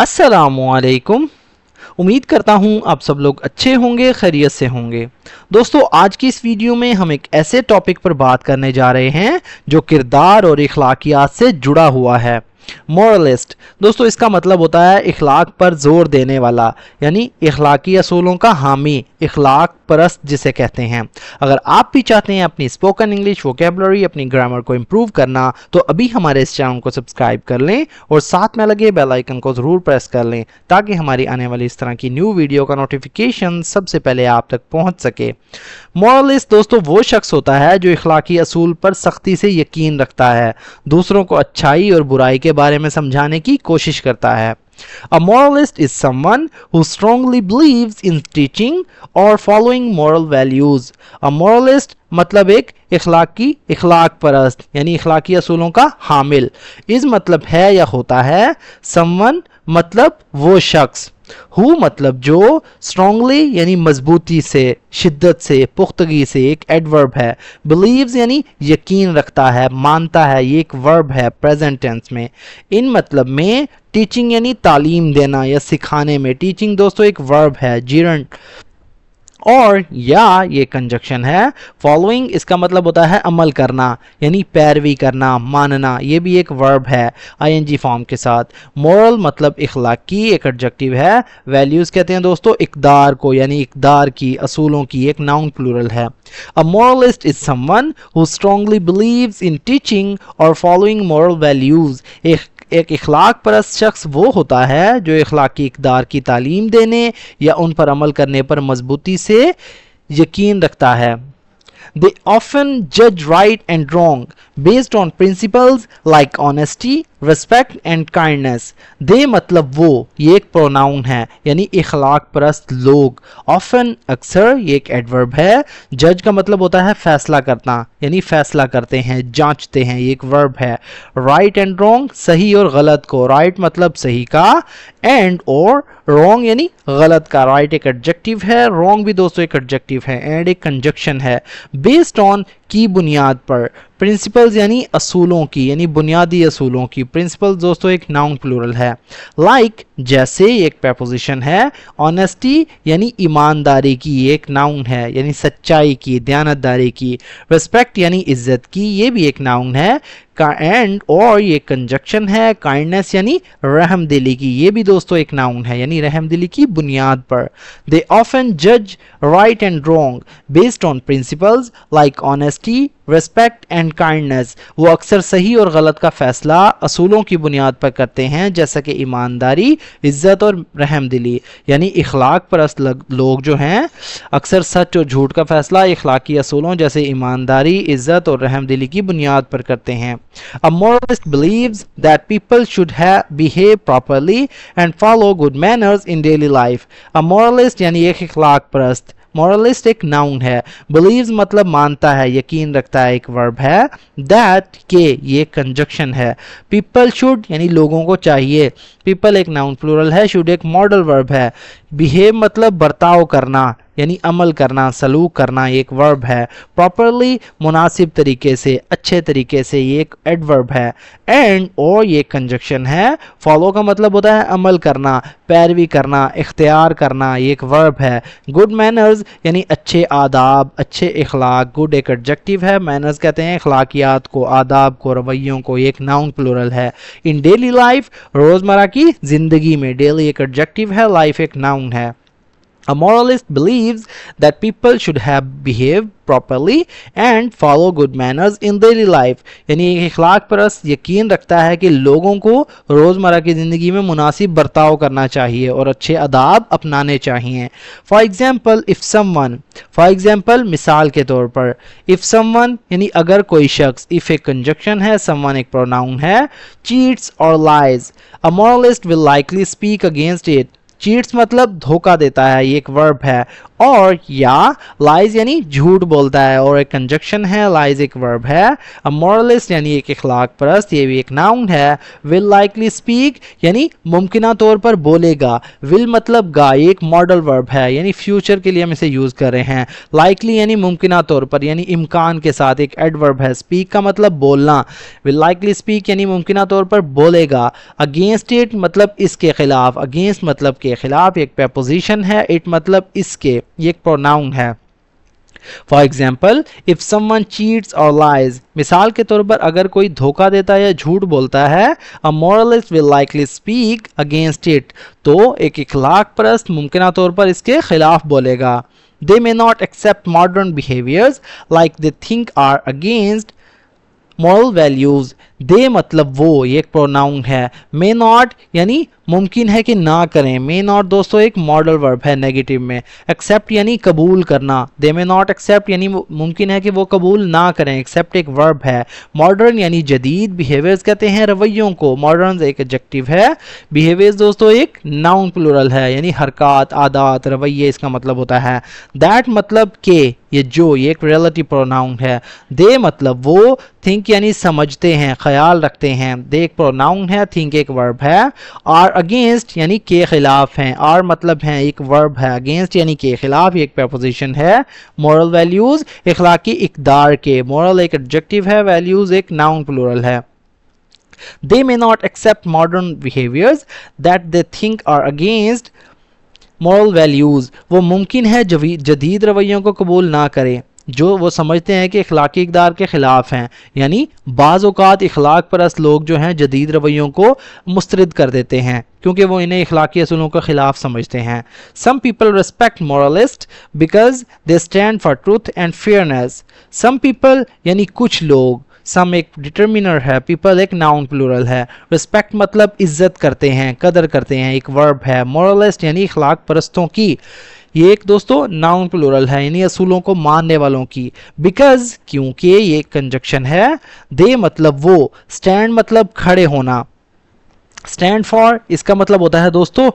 अस्सलामुअलैकुम। उम्मीद करता हूँ आप सब लोग अच्छे होंगे, खैरियत से होंगे। दोस्तों, आज की इस वीडियो में हम एक ऐसे टॉपिक पर बात करने जा रहे हैं जो किरदार और इखलाकियात से जुड़ा हुआ है। मॉरलिस्ट दोस्तों, इसका मतलब होता है इखलाक पर जोर देने वाला, यानी इखलाकी असूलों का हामी, इखलाक परस्त जिसे कहते हैं। अगर आप भी चाहते हैं अपनी स्पोकन इंग्लिश वोकैबुलरी, अपनी ग्रामर को इम्प्रूव करना, तो अभी हमारे इस चैनल को सब्सक्राइब कर लें और साथ में लगे बेल आइकन को ज़रूर प्रेस कर लें ताकि हमारी आने वाली इस तरह की न्यू वीडियो का नोटिफिकेशन सबसे पहले आप तक पहुंच सके। मॉरलिस्ट दोस्तों वो शख्स होता है जो इखलाकी असूल पर सख्ती से यकीन रखता है, दूसरों को अच्छाई और बुराई के बारे में समझाने की कोशिश करता है। A moralist is someone who strongly believes in teaching or following moral values. A moralist मतलब एक इखलाक परस्त यानी इखलाकी असूलों का हामिल। इस मतलब है या होता है, someone मतलब वो शख्स, हु मतलब जो, स्ट्रांगली यानी मजबूती से, शिद्दत से, पुख्तगी से, एक एडवर्ब है। बिलीव्स यानी यकीन रखता है, मानता है, ये एक वर्ब है प्रेजेंट टेंस में। इन मतलब में टीचिंग यानी तालीम देना या सिखाने में, टीचिंग दोस्तों एक वर्ब है, जीरंट, और या ये कंजक्शन है। फॉलोइंग इसका मतलब होता है अमल करना यानी पैरवी करना, मानना, ये भी एक वर्ब है आईएनजी फॉर्म के साथ। मोरल मतलब इखलाकी, एक एडजेक्टिव है। वैल्यूज कहते हैं दोस्तों इकदार को, यानी इकदार की, असूलों की, एक नाउन प्लूरल है। A moralist is someone who strongly believes in teaching और फॉलोइंग मोरल वैल्यूज। एक इखलाक परस्त शख्स वो होता है जो इखलाकी इकदार की तालीम देने या उन पर अमल करने पर मजबूती से यकीन रखता है। They often judge right and wrong based on principles like honesty, respect and kindness. They मतलब वो, ये एक प्रोनाउन है यानी इखलाक परस्त लोग। Often अक्सर, ये एक एडवर्ब है। जज का मतलब होता है फैसला करना यानी फैसला करते हैं, जांचते हैं, ये एक वर्ब है। राइट एंड रॉन्ग सही और गलत को, राइट मतलब सही का, एंड और रॉन्ग यानी गलत का। राइट एक एडजेक्टिव है, रॉन्ग भी दोस्तों एक एडजेक्टिव है, एंड एक कंजक्शन है। बेस्ड ऑन की बुनियाद पर, प्रिंसिपल्स यानी असूलों की, यानी बुनियादी असूलों की। प्रिंसिपल्स दोस्तों एक नाउन प्लूरल है। लाइक जैसे एक preposition है। ऑनेस्टी यानी ईमानदारी की, एक नाउन है यानी सच्चाई की, दयानतदारी की। रिस्पेक्ट यानी इज्जत की, ये भी एक नाउन है। एंड और ये कंजक्शन है। काइंडनेस यानी रहमदिली की, ये भी दोस्तों एक नाउन है यानी रहमदिली की बुनियाद पर। दे ऑफन जज right and wrong based on principles like honesty, respect and kindness. वो अक्सर सही और गलत का फैसला असूलों की बुनियाद पर करते हैं, जैसा कि ईमानदारी, इज्जत और रहमदिली। यानी इखलाक परस्त लोग जो हैं अक्सर सच और झूठ का फैसला इखलाकी असूलों जैसे ईमानदारी, इज्जत और रहमदिली की बुनियाद पर करते हैं। A moralist believes that people should behave properly and follow good manners in daily life. A moralist यानी एक इखलाक परस्त, मॉरलिस्ट एक नाउन है। बिलीव्स मतलब मानता है, यकीन रखता है, एक वर्ब है। दैट के ये कंजक्शन है। पीपल शुड यानी लोगों को चाहिए, पीपल एक नाउन प्लूरल है, शुड एक मॉडल वर्ब है। बिहेव मतलब बर्ताव करना यानी अमल करना, सलूक करना, एक वर्ब है। प्रॉपरली मुनासिब तरीके से, अच्छे तरीके से, ये एक एडवर्ब है। एंड और ये कंजक्शन है। फॉलो का मतलब होता है अमल करना, पैरवी करना, इख्तियार करना, ये एक वर्ब है। गुड मैनर्स यानी अच्छे आदाब, अच्छे इखलाक। गुड एक एडजेक्टिव है, मैनर्स कहते हैं इखलाकियात को, आदाब को, रवैयों को, ये एक नाउन प्लूरल है। इन डेली लाइफ रोज़मर्रा की जिंदगी में, डेली एक एडजेक्टिव है, लाइफ एक नाउन है। A moralist believes that people should have behaved properly and follow good manners in daily life. यानी एक इखलाक परस्त यकीन रखता है कि लोगों को रोज़मर्रा की ज़िंदगी में मुनासिब बर्ताव करना चाहिए और अच्छे अदाब अपनाने चाहिए। फॉर एग्जाम्पल मिसाल के तौर पर, इफ़ समवन यानी अगर कोई शख्स, इफ़ एक कंजक्शन है, समवन एक प्रोनाउन है। चीट्स और lies, a moralist will likely speak against it. Cheats मतलब धोखा देता है, ये एक वर्ब है। और या लाइज यानी झूठ बोलता है, और एक कंजक्शन है, लाइज एक वर्ब है। अ मॉरलिस्ट यानी एक इखलाक परस्त, ये भी एक नाउन है। विल लाइकली स्पीक यानी मुमकिना तौर पर बोलेगा, विल मतलब गा, ये एक मॉडल वर्ब है यानी फ्यूचर के लिए हम इसे यूज कर रहे हैं। लाइकली यानी मुमकिना तौर पर यानी इम्कान के साथ एक एडवर्ब है। स्पीक का मतलब बोलना, विल लाइकली स्पीक यानी मुमकिना तौर पर बोलेगा। अगेंस्ट इट मतलब इसके खिलाफ, अगेंस्ट मतलब के खिलाफ, एक preposition है। इट मतलब इसके, ये एक प्रोनाउन है। For example if someone cheats और लाइज, मिसाल के तौर पर अगर कोई धोखा देता है या झूठ बोलता है, a moralist will likely speak against it, तो एक इखलाक परस्त मुमकिना तौर पर इसके खिलाफ बोलेगा। They may not accept modern behaviors like they think are against moral values। दे मतलब वो, ये एक प्रोनाउन है। मे नॉट यानी मुमकिन है कि ना करें, मे नॉट दोस्तों एक मॉडल वर्ब है नेगेटिव में। एक्सेप्ट यानी कबूल करना, दे मे नॉट एक्सेप्ट यानी मुमकिन है कि वो कबूल ना करें, एक्सेप्ट एक वर्ब है। मॉडर्न यानी जदीद, बिहेवियर्स कहते हैं रवैयों को, मॉडर्न एक एडजेक्टिव है। बिहेवियर्स दोस्तों एक नाउन प्लूरल है यानी हरकत, आदात, रवैये इसका मतलब होता है। दैट मतलब के, ये जो, ये एक रिलेटिव प्रोनाउन है। दे मतलब वो, थिंक यानी समझते हैं, ख्याल रखते हैं, दे एक प्रोनाउन है, थिंक एक वर्ब है। आर अगेंस्ट यानी के खिलाफ हैं, आर मतलब है एक वर्ब है, अगेंस्ट यानी के खिलाफ, ये एक preposition है। मॉरल वैल्यूज इखलाकी इकदार के, मॉरल एक एडजेक्टिव है, वैल्यूज एक नाउन प्लूरल है। They may not accept modern behaviors that they think are against moral values। वो मुमकिन है जदीद रवैयों को कबूल ना करें जो वो समझते हैं कि इखलाकी इक़दार के ख़िलाफ़ हैं, यानी बाज़ औक़ात इखलाक परस्त लोग जो हैं जदीद रवैयों को मुस्तरद कर देते हैं क्योंकि वो इन्हें इखलाकी असूलों के ख़िलाफ़ समझते हैं। Some people respect moralist because they stand for truth and fairness. Some people यानी कुछ लोग, सम एक डिटर्मिनर है, पीपल एक नाउन प्लूरल है। रिस्पेक्ट मतलब इज्जत करते हैं, कदर करते हैं, एक वर्ब है। मॉरलिस्ट यानी इखलाक परस्तों की, ये एक दोस्तों नाउन प्लूरल है यानी असूलों को मानने वालों की। बिकॉज क्योंकि ये कंजक्शन है। दे मतलब वो, स्टैंड मतलब खड़े होना, स्टैंड फॉर इसका मतलब होता है दोस्तों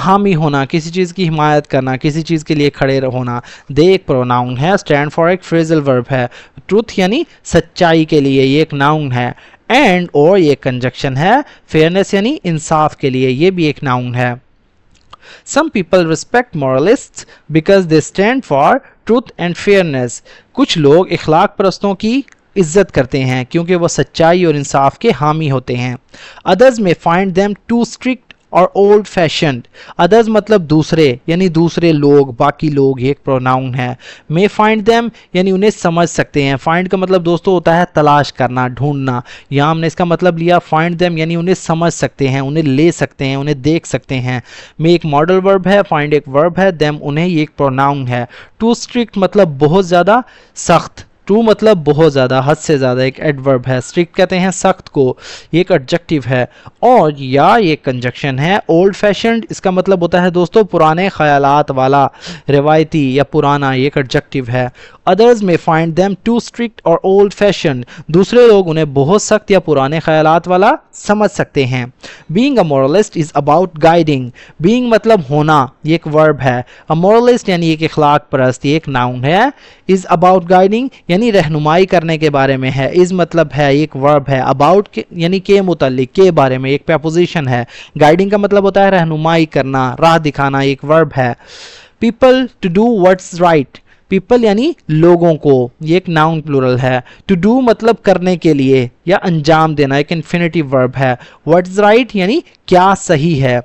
हामी होना, किसी चीज़ की हिमायत करना, किसी चीज़ के लिए खड़े होना। दे एक प्रोनाउन है, स्टैंड फॉर एक फ्रेजल वर्ब है। ट्रूथ यानी सच्चाई के लिए, ये एक नाउन है। एंड और ये कंजक्शन है। फेयरनेस यानी इंसाफ के लिए, ये भी एक नाउन है। Some people respect moralists because they stand for truth and fairness। कुछ लोग इखलाक परस्तों की इज्जत करते हैं क्योंकि वो सच्चाई और इंसाफ के हामी होते हैं। Others may find them too strict और ओल्ड फैशन्ड। अदर्स मतलब दूसरे यानी दूसरे लोग, बाकी लोग, ये एक प्रोनाउन है। मे फाइंड देम यानी उन्हें समझ सकते हैं। फाइंड का मतलब दोस्तों होता है तलाश करना, ढूंढना। यहाँ हमने इसका मतलब लिया फाइंड देम यानी उन्हें समझ सकते हैं, उन्हें ले सकते हैं, उन्हें देख सकते हैं। मे एक मॉडल वर्ब है, फाइंड एक वर्ब है, देम उन्हें ये एक प्रोनाउन है। टू स्ट्रिक्ट मतलब बहुत ज़्यादा सख्त, टू मतलब बहुत ज़्यादा, हद से ज़्यादा, एक एडवर्ब है। स्ट्रिक्ट कहते हैं सख्त को, ये एक एडजेक्टिव है। और या ये कंजक्शन है। ओल्ड फैशन्ड इसका मतलब होता है दोस्तों पुराने ख्यालात वाला, रिवायती या पुराना, ये एक एडजेक्टिव है। अदर्स में फाइंड देम टू स्ट्रिक्ट और ओल्ड फैशन्ड, दूसरे लोग उन्हें बहुत सख्त या पुराने ख्यालात वाला समझ सकते हैं। Being a moralist is about guiding. Being मतलब होना, ये एक वर्ब है। अ मॉरलिस्ट यानी एक इखलाक परस्त, ये एक नाउन है। इज़ अबाउट गाइडिंग यानी रहनुमाई करने के बारे में है। इज़ मतलब है, एक वर्ब है। अबाउट यानी के मुतल्लिक, के बारे में, एक preposition है। गाइडिंग का मतलब होता है रहनुमाई करना, राह दिखाना, एक वर्ब है। People to do what's right, people यानी लोगों को, ये एक नाउन प्लूरल है। टू डू मतलब करने के लिए या अंजाम देना, एक इन्फिनिटिव वर्ब है। व्हाट्स राइट यानी क्या सही है।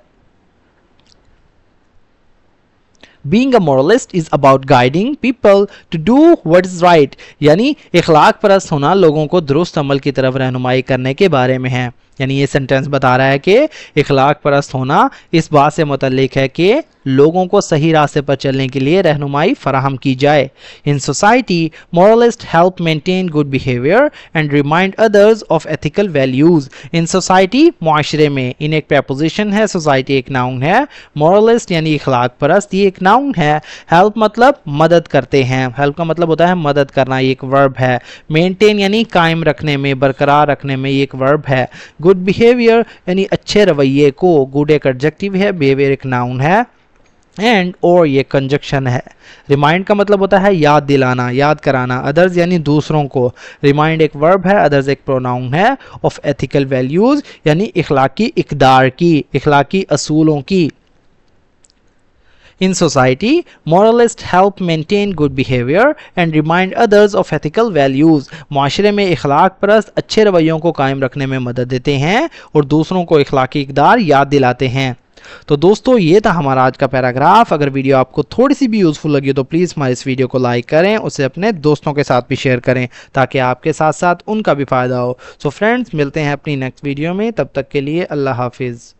Being a moralist is about guiding people to do what is right, यानी इखलाक परस्त होना लोगों को दुरुस्त अमल की तरफ रहनुमाई करने के बारे में है। यानी ये सेंटेंस बता रहा है कि इखलाक परस्त होना इस बात से मुतल्लिक है कि लोगों को सही रास्ते पर चलने के लिए रहनुमाई फराहम की जाए। In society moralist help maintain good behaviour and remind others of ethical values. In society मुआशरे में, इन एक preposition है, सोसाइटी एक नाउन है। मॉरलिस्ट यानी इखलाक परस्त, ये एक नाउन है। हेल्प मतलब मदद करते हैं, हेल्प का मतलब होता है मदद करना, ये एक वर्ब है। मेंटेन यानी कायम रखने में, बरकरार रखने में, ये एक वर्ब है। गुड बिहेवियर यानी अच्छे रवैये को, गुड एक एडजेक्टिव है, बिहेवियर एक नाउन है। اینڈ اور یہ کنجکشن ہے. ریمائنڈ کا مطلب ہوتا ہے یاد دلانا، یاد کرانا. ادرز یعنی دوسروں کو. ریمائنڈ ایک ورب ہے، ادرز ایک پروناؤن ہے. آف ایتھیکل ویلیوز یعنی اخلاقی اقدار کی، اخلاقی اصولوں کی. In society, moralists help maintain good behavior and remind others of ethical values. معاشرے میں اخلاق پرست اچھے رویوں کو قائم رکھنے میں مدد دیتے ہیں اور دوسروں کو اخلاقی اقدار یاد دلاتے ہیں. تو دوستو یہ تھا ہمارا آج کا پیراگراف. اگر ویڈیو آپ کو تھوڑی سی بھی یوزفل لگی تو پلیز ہمارے اس ویڈیو کو لائک کریں، اسے اپنے دوستوں کے ساتھ بھی شیئر کریں تاکہ آپ کے ساتھ ساتھ ان کا بھی فائدہ ہو. سو فرینڈز، ملتے ہیں اپنی نیکسٹ ویڈیو میں، تب تک کے لیے اللہ حافظ.